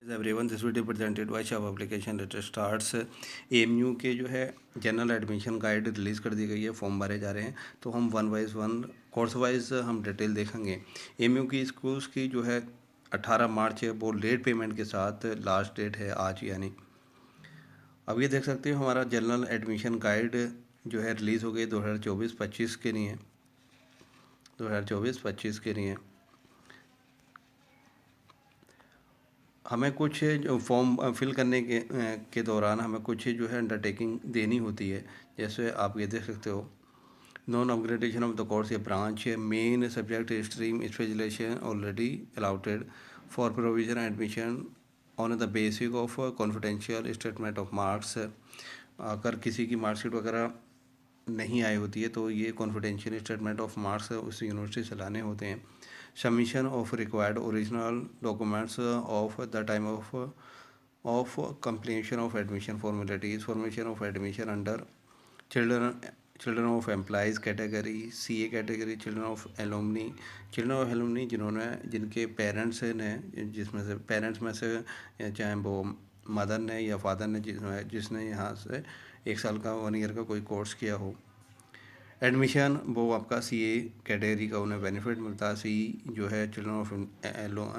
Everyone, this video presented by shop application letter starts. AMU के जो है general admission guide release कर दी गई है, फॉर्म भरे जा रहे हैं। तो हम one wise one course wise हम डिटेल देखेंगे। एएमयू की स्कूल्स की जो है 18 मार्च है, वो लेट पेमेंट के साथ लास्ट डेट है आज। यानी अब ये देख सकते हो हमारा जनरल एडमिशन गाइड जो है रिलीज़ हो गई 2024-25 के लिए, 2024-25 के लिए। हमें कुछ जो फॉर्म फिल करने के दौरान हमें कुछ जो है अंडरटेकिंग देनी होती है। जैसे आप ये देख सकते हो, non upgradation of the course या branch main subject stream specialization already allotted for provision admission on the basis of confidential statement of marks. अगर किसी की मार्कशीट वगैरह नहीं आई होती है तो ये कॉन्फिडेंशियल स्टेटमेंट ऑफ मार्क्स उस यूनिवर्सिटी से लाने होते हैं। Submission of required original documents of the time of completion of admission formalities, formation of admission under children of employees category, CA category, children of alumni जिनके parents ने, जिसमें से parents में से चाहे वो मदर ने या फादर ने जिसने यहाँ से 1 साल का 1 ईयर का कोई कोर्स किया हो। एडमिशन वो आपका CA कैटेगरी का उन्हें बेनिफिट मिलता है। सी जो है चिल्ड्रन ऑफ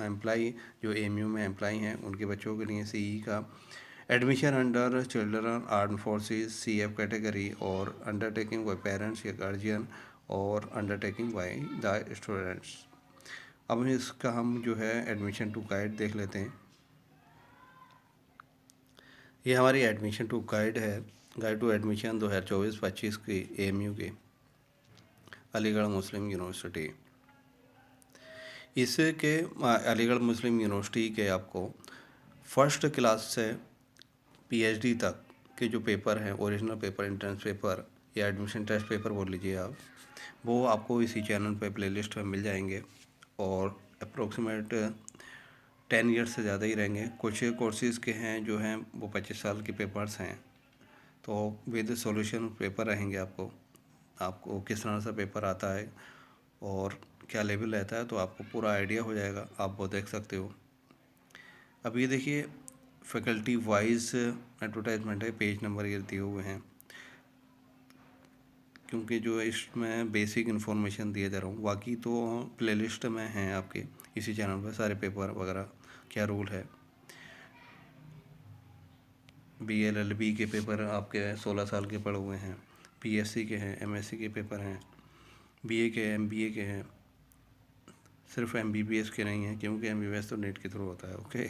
एम्प्लाई, जो AMU में एम्प्लाई हैं उनके बच्चों के लिए CE का। Admission under children arm forces CF category और अंडरटेकिंग बाय पेरेंट्स या गार्जियन और अंडरटेकिंग बाय द स्टूडेंट्स। अब इसका हम जो है एडमिशन टू गाइड देख लेते हैं। ये हमारी एडमिशन टू गाइड है, गाइड टू एडमिशन 2024-25 की AMU के अलीगढ़ मुस्लिम यूनिवर्सिटी। इसके अलीगढ़ मुस्लिम यूनिवर्सिटी के आपको फर्स्ट क्लास से PhD तक के जो पेपर हैं, ओरिजिनल पेपर, एंट्रेंस पेपर या एडमिशन टेस्ट पेपर बोल लीजिए आप, वो आपको इसी चैनल पे प्लेलिस्ट में मिल जाएंगे और अप्रोक्सीमेट 10 ईयर्स से ज़्यादा ही रहेंगे। कुछ कोर्सेज़ के हैं जो हैं वो 25 साल के पेपर्स हैं, तो विद सॉल्यूशन पेपर रहेंगे। आपको किस तरह से पेपर आता है और क्या लेवल रहता है तो आपको पूरा आइडिया हो जाएगा, आप वो देख सकते हो। अब ये देखिए फैकल्टी वाइज एडवर्टाइजमेंट है, पेज नंबर ये दिए हुए हैं, क्योंकि जो इसमें बेसिक इन्फॉर्मेशन दिया जा रहा हूँ। बाकी तो प्लेलिस्ट में हैं आपके इसी चैनल पर सारे पेपर वगैरह, क्या रूल है। BLLB के पेपर आपके 16 साल के पड़े हुए हैं, PSC के हैं, MSc के पेपर हैं, BA के, MBA के हैं। सिर्फ MBBS के नहीं हैं, क्योंकि MBBS तो नेट के थ्रू होता है, ओके।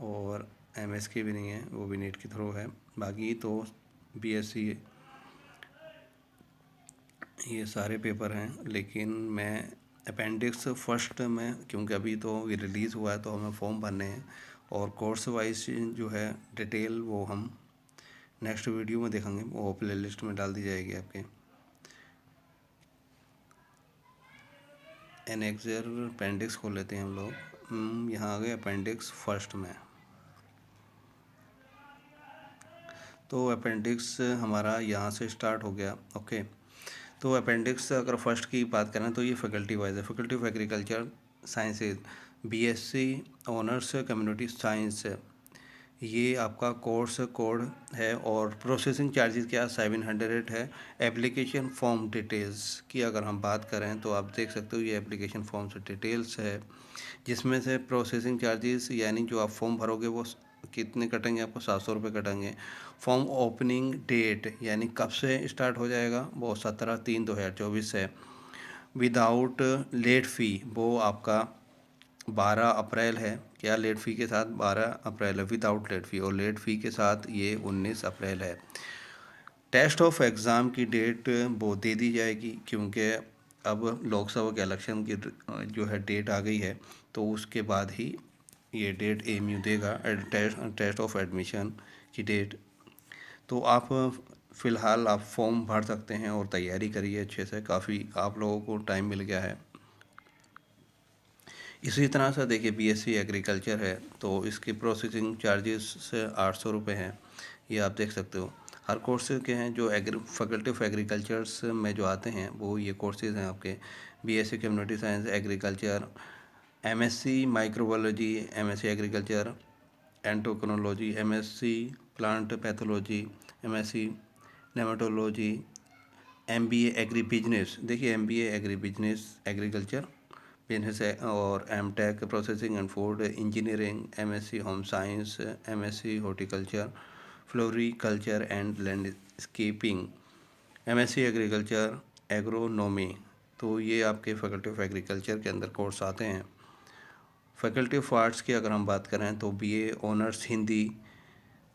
और MS के भी नहीं है, वो भी नेट के थ्रू है। बाकी तो BSc ये सारे पेपर हैं। लेकिन मैं अपेंडिक्स फर्स्ट में, क्योंकि अभी तो ये रिलीज़ हुआ है तो हमें फॉर्म भरने हैं, और कोर्स वाइज जो है डिटेल वो हम नेक्स्ट वीडियो में देखेंगे, वो प्ले लिस्ट में डाल दी जाएगी आपके। एनेक्सर अपेंडिक्स खोल लेते हैं हम लोग। यहाँ आ गए अपेंडिक्स फर्स्ट में। तो अपेंडिक्स हमारा यहाँ से स्टार्ट हो गया, ओके। तो अपेंडिक्स अगर फर्स्ट की बात करें तो ये फैकल्टी वाइज है। Faculty of agriculture sciences, BSc honours community science, ये आपका कोर्स कोड है। और प्रोसेसिंग चार्जेस क्या 700 है। एप्लीकेशन फॉर्म डिटेल्स की अगर हम बात करें तो आप देख सकते हो ये एप्लीकेशन फॉर्म से डिटेल्स है, जिसमें से प्रोसेसिंग चार्जेस यानी जो आप फॉर्म भरोगे वो कितने कटेंगे, आपको 700 रुपये कटेंगे। फॉर्म ओपनिंग डेट यानी कब से स्टार्ट हो जाएगा, वो 17/3/2024 है। विदाउट लेट फ़ी वो आपका 12 अप्रैल है। क्या लेट फ़ी के साथ 12 अप्रैल है विदाउट लेट फ़ी, और लेट फ़ी के साथ ये 19 अप्रैल है। टेस्ट ऑफ एग्ज़ाम की डेट वो दे दी जाएगी, क्योंकि अब लोकसभा के इलेक्शन की जो है डेट आ गई है, तो उसके बाद ही ये डेट AMU देगा टेस्ट ऑफ एडमिशन की डेट। तो आप फ़िलहाल आप फॉर्म भर सकते हैं और तैयारी करिए अच्छे से, काफ़ी आप लोगों को टाइम मिल गया है। इसी तरह से देखिए BSc एग्रीकल्चर है तो इसके प्रोसेसिंग चार्जेस से 800 रुपये हैं, ये आप देख सकते हो। हर कोर्स के हैं जो फैकल्टी ऑफ एग्रीकल्चर्स में जो आते हैं वो ये कोर्सेज़ हैं आपके। BSc community science agriculture, MSc microbiology, MSc agriculture, endocrinology, MSc plant pathology, MSc nematology, MBA agri business. देखिए MBA agri business agriculture business है, और MTech processing and food engineering, MSc home science, MSc horticulture, floriculture and landscaping, MSc agriculture agronomy. तो ये आपके faculty of agriculture के अंदर course आते हैं। फैकल्टी ऑफ आर्ट्स की अगर हम बात करें तो बीए ऑनर्स हिंदी,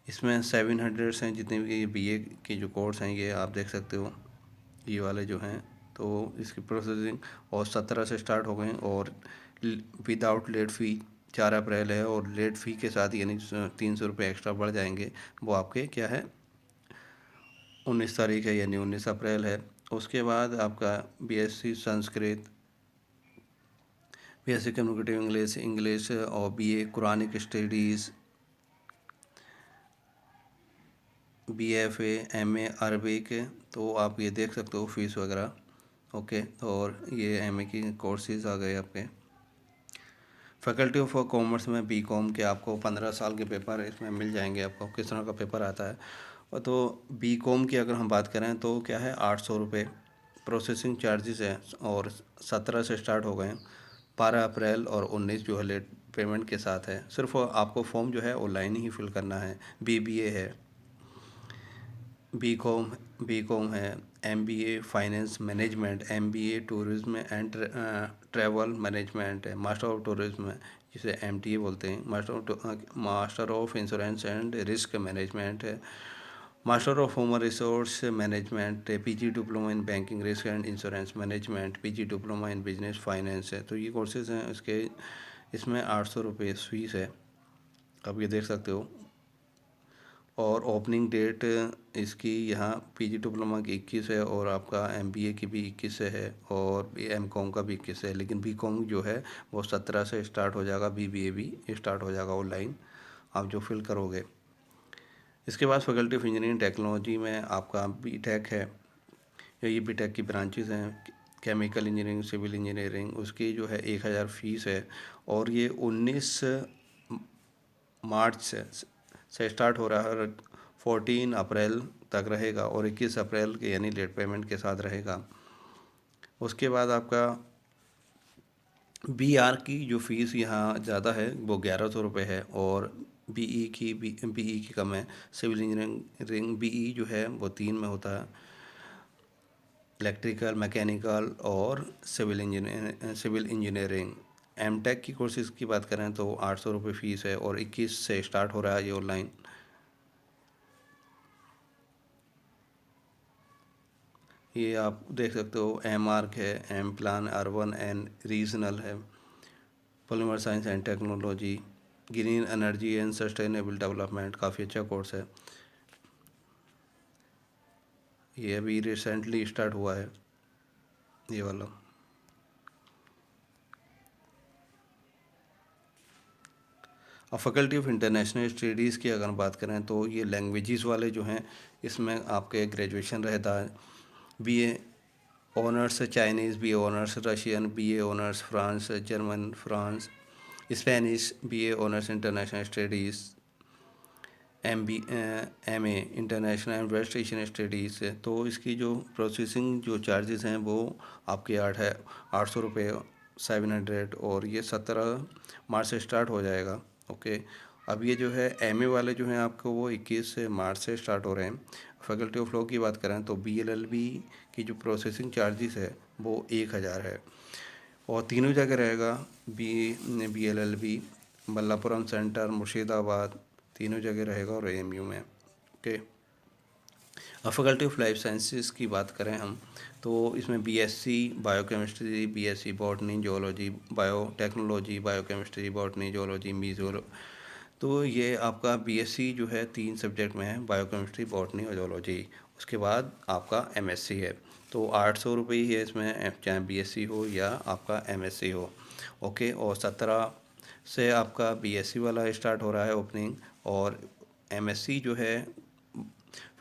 इसमें 700 हैं जितने भी बीए के जो कोर्स हैं, ये आप देख सकते हो, ये वाले जो हैं। तो इसकी प्रोसेसिंग और 17 से स्टार्ट हो गए, और विदाउट लेट फ़ी 4 अप्रैल है, और लेट फ़ी के साथ यानी 300 रुपये एक्स्ट्रा बढ़ जाएंगे, वो आपके क्या है 19 तारीख है, यानी 19 अप्रैल है। उसके बाद आपका BSc Sanskrit, BSc communicative English और BA Quranic studies, BFA, MA Arabic. तो आप ये देख सकते हो फीस वगैरह। ओके, और ये एमए की कोर्सेज आ गए आपके। फैकल्टी ऑफ कॉमर्स में बीकॉम के आपको 15 साल के पेपर इसमें मिल जाएंगे, आपको किस तरह का पेपर आता है। और तो बीकॉम की अगर हम बात करें तो क्या है 800 रुपये प्रोसेसिंग चार्जेस है, और 17 से स्टार्ट हो गए, 12 अप्रैल और 19 जो है लेट पेमेंट के साथ है। सिर्फ आपको फॉर्म जो है ऑनलाइन ही फिल करना है। बीबीए है, बीकॉम बीकॉम है, MBA finance management, MBA tourism and travel management है, मास्टर ऑफ टूरिज्म है जिसे एमटीए बोलते हैं, master of insurance and risk management है, master of human resource management है, PG diploma in banking risk and insurance management, PG diploma in business finance है। तो ये कोर्सेज हैं इसके, इसमें 800 रुपये फीस है, आप ये देख सकते हो। और ओपनिंग डेट इसकी यहाँ पीजी डिप्लोमा की 21 है, और आपका एमबीए की भी 21 से है, और एमकॉम का भी 21 है। लेकिन बीकॉम जो है वो 17 से स्टार्ट हो जाएगा, बीबीए भी स्टार्ट हो जाएगा ऑनलाइन, आप जो फिल करोगे। इसके बाद फैकल्टी ऑफ इंजीनियरिंग टेक्नोलॉजी में आपका बीटेक है, ये बीटेक की ब्रांचेस हैं, केमिकल इंजीनियरिंग, सिविल इंजीनियरिंग, उसकी जो है 1000 फीस है, और ये 19 मार्च से स्टार्ट हो रहा है, 14 अप्रैल तक रहेगा, और 21 अप्रैल के यानी लेट पेमेंट के साथ रहेगा। उसके बाद आपका बीआर की जो फ़ीस यहाँ ज़्यादा है वो 1100 रुपये है, और बीई की कम है। सिविल इंजीनियरिंग बीई जो है वो 3 में होता है, इलेक्ट्रिकल, मैकेनिकल और सिविल इंजीनियरिंग। एमटेक की कोर्सेज़ की बात करें तो 800 रुपये फ़ीस है, और 21 से स्टार्ट हो रहा है ये ऑनलाइन। ये आप देख सकते हो, एम आर्क है, M Plan urban and regional है, polymer science and technology, green energy and sustainable development, काफ़ी अच्छा कोर्स है। ये अभी रिसेंटली स्टार्ट हुआ है ये वाला। और फैकल्टी ऑफ इंटरनेशनल स्टडीज़ की अगर बात करें तो ये लैंग्वेजेस वाले जो हैं, इसमें आपके ग्रेजुएशन रहता है। BA honours Chinese, BA honours Russian, BA honours France German France Spanish, BA honours international studies, MA international and West Asian studies. तो इसकी जो प्रोसेसिंग जो चार्जेस हैं वो आपके 800 रुपये 700, और ये 17 मार्च से स्टार्ट हो जाएगा। ओके, अब ये जो है एमए वाले जो हैं आपको वो 21 मार्च से स्टार्ट हो रहे हैं। फैकल्टी ऑफ लॉ की बात करें तो बीएलएलबी की जो प्रोसेसिंग चार्जेस है वो 1000 है, और तीनों जगह रहेगा, बीएलएलबी मल्लापुरम सेंटर मुर्शिदाबाद, तीनों जगह रहेगा, और एएमयू में। ओके, अब फैकल्टी ऑफ लाइफ साइंसेस की बात करें हम तो इसमें BSc biochemistry, BSc botany geology, biotechnology, biochemistry, botany geology, मीजोल। तो ये आपका बीएससी जो है 3 सब्जेक्ट में है, बायोकेमिस्ट्री, बॉटनी और जियोलॉजी। उसके बाद आपका एमएससी है, तो 800 रुपये ही है इसमें, चाहे बीएससी हो या आपका एमएससी हो। ओके, और 17 से आपका बीएससी वाला स्टार्ट हो रहा है ओपनिंग, और एमएससी जो है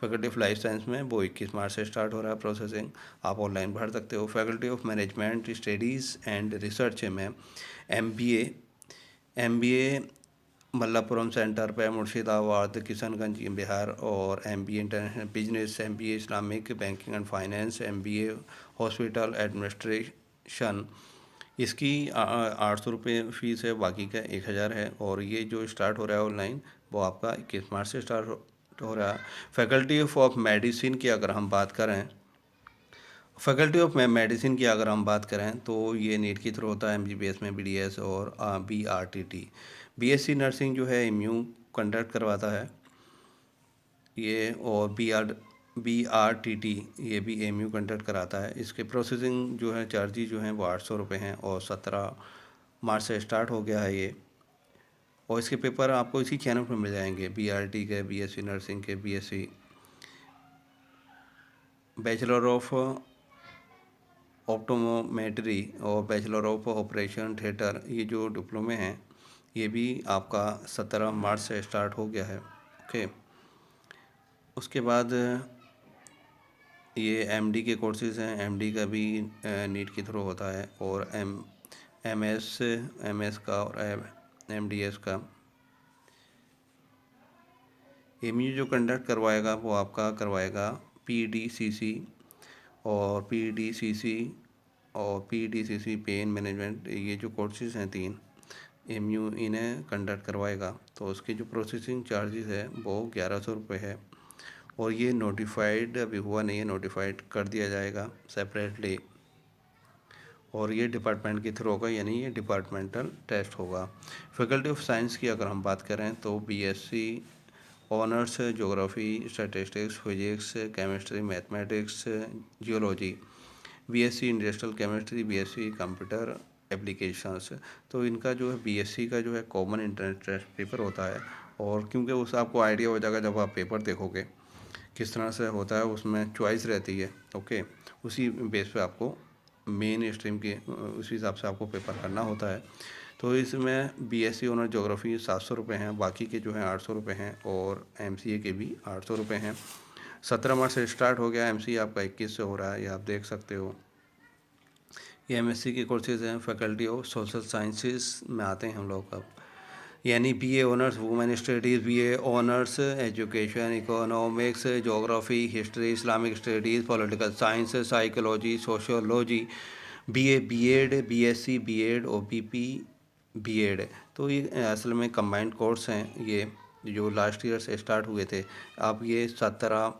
फैकल्टी ऑफ लाइफ साइंस में वो 21 मार्च से स्टार्ट हो रहा है प्रोसेसिंग, आप ऑनलाइन भर सकते हो। Faculty of management studies and research में एमबीए मल्लापुरम सेंटर पे, मुर्शिदाबाद, किशनगंज बिहार, और MBA international business, MBA Islamic banking and finance, MBA hospital administration. इसकी 800 रुपये फ़ीस है, बाकी का 1000 है। और ये जो स्टार्ट हो रहा है ऑनलाइन, वो आपका 21 मार्च से स्टार्ट हो रहा है। फैकल्टी ऑफ मेडिसिन की अगर हम बात करें, फैकल्टी ऑफ मेडिसिन की अगर हम बात करें तो ये नीट के थ्रू होता है, MBBS में BDS और BRTT। BSc नर्सिंग जो है MU कंडक्ट करवाता है ये, और BRTT ये भी MU कंडक्ट कराता है। इसके प्रोसेसिंग जो है चार्जेस जो हैं वो 800 रुपये हैं, और 17 मार्च से स्टार्ट हो गया है ये। और इसके पेपर आपको इसी चैनल पर मिल जाएंगे, BRT के, BSc नर्सिंग के, BSc बैचलर ऑफ ऑप्टोमेट्री और बैचलर ऑफ ऑपरेशन थिएटर, ये जो डिप्लोमे हैं ये भी आपका 17 मार्च से स्टार्ट हो गया है। ओके, उसके बाद ये MD के कोर्सेज़ हैं। MD का भी नीट के थ्रू होता है, और MS का और MDS का। MU जो कंडक्ट करवाएगा वो आपका करवाएगा PDCC और PDCC पेन मैनेजमेंट, ये जो कोर्सेज़ हैं 3 MU इन्हें कंडक्ट करवाएगा। तो उसके जो प्रोसेसिंग चार्जेस है वो 1100 रुपये है, और ये नोटिफाइड अभी हुआ नहीं है, नोटिफाइड कर दिया जाएगा सेपरेटली। और ये डिपार्टमेंट के थ्रू होगा, यानी ये डिपार्टमेंटल टेस्ट होगा। फैकल्टी ऑफ साइंस की अगर हम बात करें तो BSc honours geography, statistics, physics, chemistry, mathematics, geology, BSc industrial chemistry, BSc computer applications. तो इनका जो है BSc का जो है कॉमन एंट्रेंस टेस्ट पेपर होता है। और क्योंकि उस आपको आइडिया हो जाएगा जब आप पेपर देखोगे किस तरह से होता है, उसमें चॉइस रहती है। ओके, उसी बेस पे आपको मेन स्ट्रीम के उसी हिसाब से आपको पेपर करना होता है। तो इसमें BSc ऑनर ज्योग्राफी 700 रुपये हैं, बाकी के जो हैं 800 रुपये हैं, और MCA के भी 800 रुपये हैं। 17 मार्च से स्टार्ट हो गया, MCA आपका 21 से हो रहा है, ये आप देख सकते हो। ये MSc के कोर्सेज़ हैं। फैकल्टी ऑफ सोशल साइंसेस में आते हैं हम लोग अब, यानी BA honours women studies, BA honours education, economics, geography, history, Islamic studies, political science, psychology, sociology, BA B.Ed, BSc B.Ed और BP B.Ed। तो ये असल में कंबाइंड कोर्स हैं, ये जो लास्ट ईयर से स्टार्ट हुए थे। अब ये 17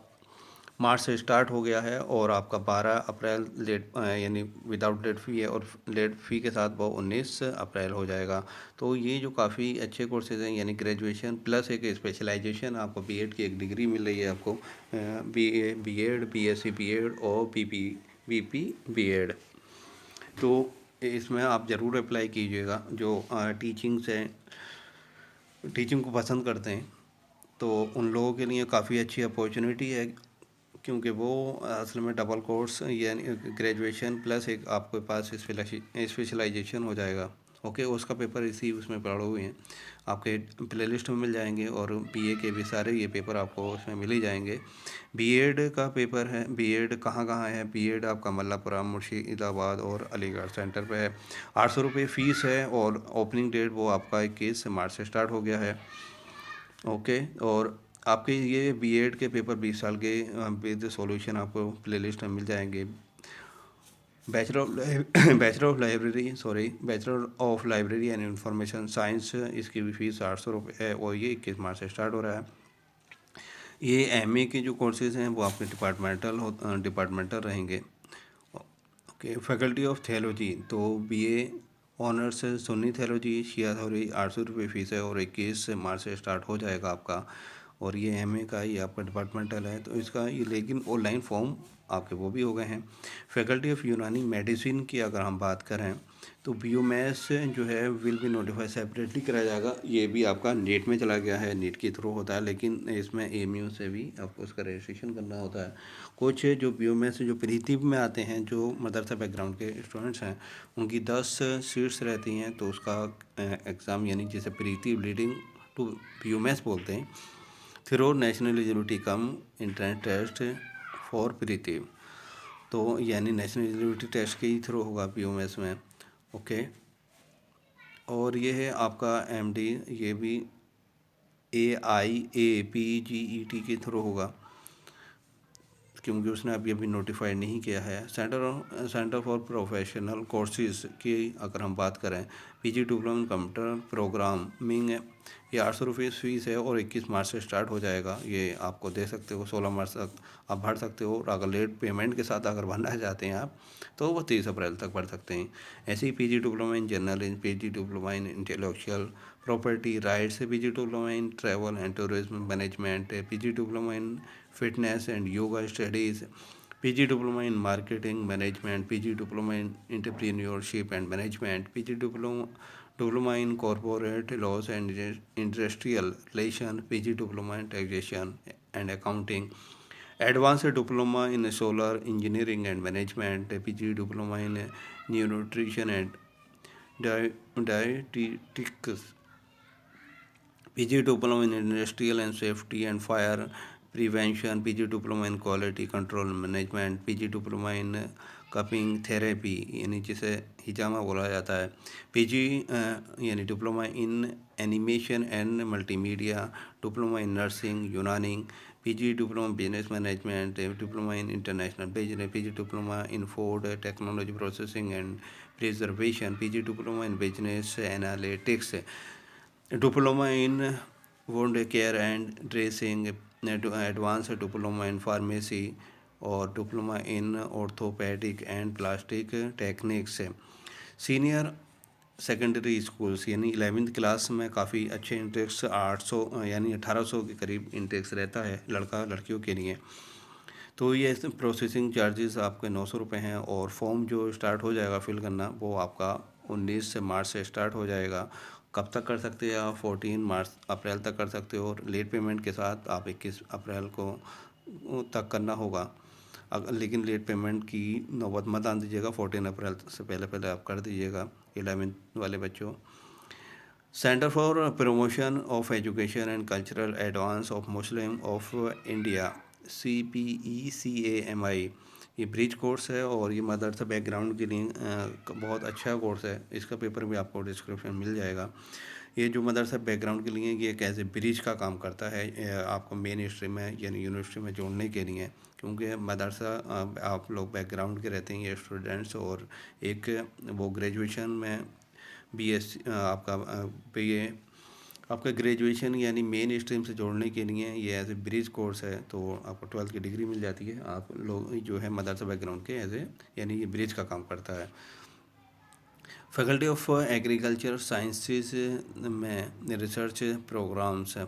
मार्च से स्टार्ट हो गया है, और आपका 12 अप्रैल लेट यानी विदाउट लेट फ़ी है, और लेट फ़ी के साथ वो 19 अप्रैल हो जाएगा। तो ये जो काफ़ी अच्छे कोर्सेज़ हैं, यानी ग्रेजुएशन प्लस एक स्पेशलाइजेशन, आपको BEd की एक डिग्री मिल रही है आपको, BA B.Ed, BSc B.Ed और BP B.Ed। तो इसमें आप ज़रूर अप्लाई कीजिएगा। जो टीचिंग से टीचिंग को पसंद करते हैं तो उन लोगों के लिए काफ़ी अच्छी अपॉर्चुनिटी है, क्योंकि वो असल में डबल कोर्स यानी ग्रेजुएशन प्लस एक आपके पास स्पेशलाइजेशन हो जाएगा। ओके, उसका पेपर इसी उसमें पड़े हुए हैं, आपके प्लेलिस्ट में मिल जाएंगे, और BA के भी सारे ये पेपर आपको उसमें मिल ही जाएंगे। BEd का पेपर है। BEd कहाँ कहाँ है? BEd आपका मल्लापुरम, मुर्शिदाबाद और अलीगढ़ सेंटर पे है। 800 रुपये फ़ीस है, और ओपनिंग डेट वो आपका 21 मार्च से स्टार्ट हो गया है। ओके, और आपके ये BEd के पेपर 20 साल के विद सॉल्यूशन आपको प्लेलिस्ट में मिल जाएंगे। Bachelor of library and information science, इसकी भी फीस 800 रुपये है, और ये 21 मार्च से स्टार्ट हो रहा है। ये MA के जो कोर्सेज़ हैं वो आपके डिपार्टमेंटल रहेंगे। ओके, फैकल्टी ऑफ थियोलॉजी, तो BA ऑनर्स सुन्नी थियोलॉजी, शिया थियोलॉजी, 800 रुपये फ़ीस है, और 21 मार्च से स्टार्ट हो जाएगा आपका। और ये MA का ही आपका डिपार्टमेंटल है, तो इसका ये लेकिन ऑनलाइन फॉर्म आपके वो भी हो गए हैं। फैकल्टी ऑफ यूनानी मेडिसिन की अगर हम बात करें तो BUMS जो है विल बी नोटिफाइड सेपरेटली कराया जाएगा। ये भी आपका नीट में चला गया है, नीट के थ्रू होता है, लेकिन इसमें MU से भी आपको उसका रजिस्ट्रेशन करना होता है। कुछ जो BUMS जो प्रीति में आते हैं, जो मदरसा बैकग्राउंड के स्टूडेंट्स हैं, उनकी 10 सीट्स रहती हैं, तो उसका एग्ज़ाम यानी जिसे प्रीति लीडिंग टू BUMS बोलते हैं, through national eligibility cum entrance test for प्रीति। तो यानी नेशनल एलिजिबिलिटी टेस्ट के ही थ्रू होगा BUMS में। ओके, और ये है आपका MD, ये भी AIAPGET के थ्रू होगा, क्योंकि उसने अभी अभी नोटिफाइड नहीं किया है। सेंटर फॉर प्रोफेशनल कोर्सेज की अगर हम बात करें, पीजी डिप्लोमा कंप्यूटर प्रोग्रामिंग, ये 800 रुपये फीस है और 21 मार्च से स्टार्ट हो जाएगा। ये आपको दे सकते हो, 16 मार्च तक आप भर सकते हो। और अगर लेट पेमेंट के साथ अगर भरना चाहते हैं आप, तो वो 30 अप्रैल तक भर सकते हैं। ऐसे ही PG diploma in general, PG diploma in intellectual property rights, PG diploma in travel and tourism management, PG diploma in fitness and yoga studies, PG diploma in marketing management, PG diploma in entrepreneurship and management, PG diploma in corporate laws and industrial relation, PG diploma in taxation and accounting, advance diploma in solar engineering and management, PG diploma in nutrition and dietetics, PG diploma in industrial and safety and fire prevention, PG diploma in quality control management, PG diploma in cupping therapy यानी जिसे हिजामा बोला जाता है, PG यानी diploma in animation and multimedia, diploma in nursing Unani, PG diploma business management, diploma in international business, PG diploma in food technology processing and preservation, PG diploma in business analytics, diploma in wound care and dressing, advance diploma in pharmacy और diploma in orthopedic and plastic techniques. Senior secondary schools यानी 11वीं class में काफ़ी अच्छे Intex 800 यानी 1800 के करीब Intex रहता है लड़का लड़कियों के लिए। तो ये प्रोसेसिंग चार्जेस आपके 900 रुपये हैं। और फॉर्म जो स्टार्ट हो जाएगा फिल करना, वो आपका 19 से मार्च से स्टार्ट हो जाएगा। कब तक कर सकते हैं आप? 14 अप्रैल तक कर सकते हो। और लेट पेमेंट के साथ आप 21 अप्रैल को तक करना होगा। लेकिन लेट पेमेंट की नौबत मत आन दीजिएगा, 14 अप्रैल से पहले पहले आप कर दीजिएगा 11वीं वाले बच्चों। Centre for promotion of education and cultural advance of Muslim of India, CPECAMI, ये ब्रिज कोर्स है और ये मदरसा बैकग्राउंड के लिए बहुत अच्छा कोर्स है। इसका पेपर भी आपको डिस्क्रिप्शन मिल जाएगा। ये जो मदरसा बैकग्राउंड के लिए ये एक ऐसे ब्रिज का काम करता है आपको मेन स्ट्रीम में यानी यूनिवर्सिटी में जोड़ने के लिए, क्योंकि मदरसा आप लोग बैकग्राउंड के रहते हैं ये स्टूडेंट्स, और एक वो ग्रेजुएशन में BS आपका BA आपका ग्रेजुएशन यानी मेन स्ट्रीम से जोड़ने के लिए ये एज ए ब्रिज कोर्स है। तो आपको 12th की डिग्री मिल जाती है। आप लोग जो है मदरसा बैकग्राउंड के एज ए यानी ये ब्रिज का काम करता है। फैकल्टी ऑफ एग्रीकल्चर साइंसेस में रिसर्च प्रोग्राम्स है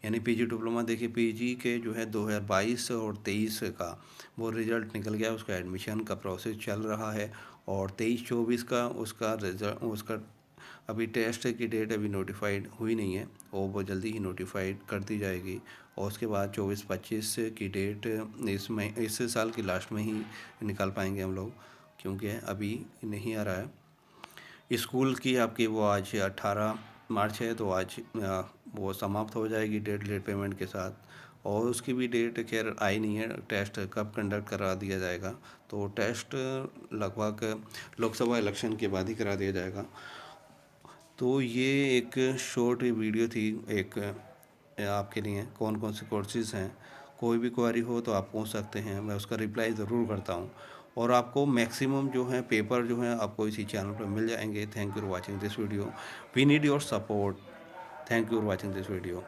यानी पीजी डिप्लोमा। देखिए पीजी के जो है 2022 और 23 का वो रिज़ल्ट निकल गया, उसका एडमिशन का प्रोसेस चल रहा है। और 23-24 का उसका रिजल्ट उसका अभी टेस्ट की डेट अभी नोटिफाइड हुई नहीं है और वो जल्दी ही नोटिफाइड कर दी जाएगी। और उसके बाद 24-25 की डेट इस साल की लास्ट में ही निकाल पाएंगे हम लोग, क्योंकि अभी नहीं आ रहा है। स्कूल की आपकी वो आज 18 मार्च है, तो आज वो समाप्त हो जाएगी डेट लेट पेमेंट के साथ। और उसकी भी डेट खैर आई नहीं है, टेस्ट कब कंडक्ट करा दिया जाएगा। तो टेस्ट लगभग लोकसभा इलेक्शन के बाद ही करा दिया जाएगा। तो ये एक शॉर्ट वीडियो थी एक आपके लिए कौन कौन से कोर्सेज़ हैं। कोई भी क्वेरी हो तो आप पूछ सकते हैं, मैं उसका रिप्लाई ज़रूर करता हूँ। और आपको मैक्सिमम जो है पेपर जो है आपको इसी चैनल पर मिल जाएंगे। Thank you for watching this video. We need your support. Thank you for watching this video.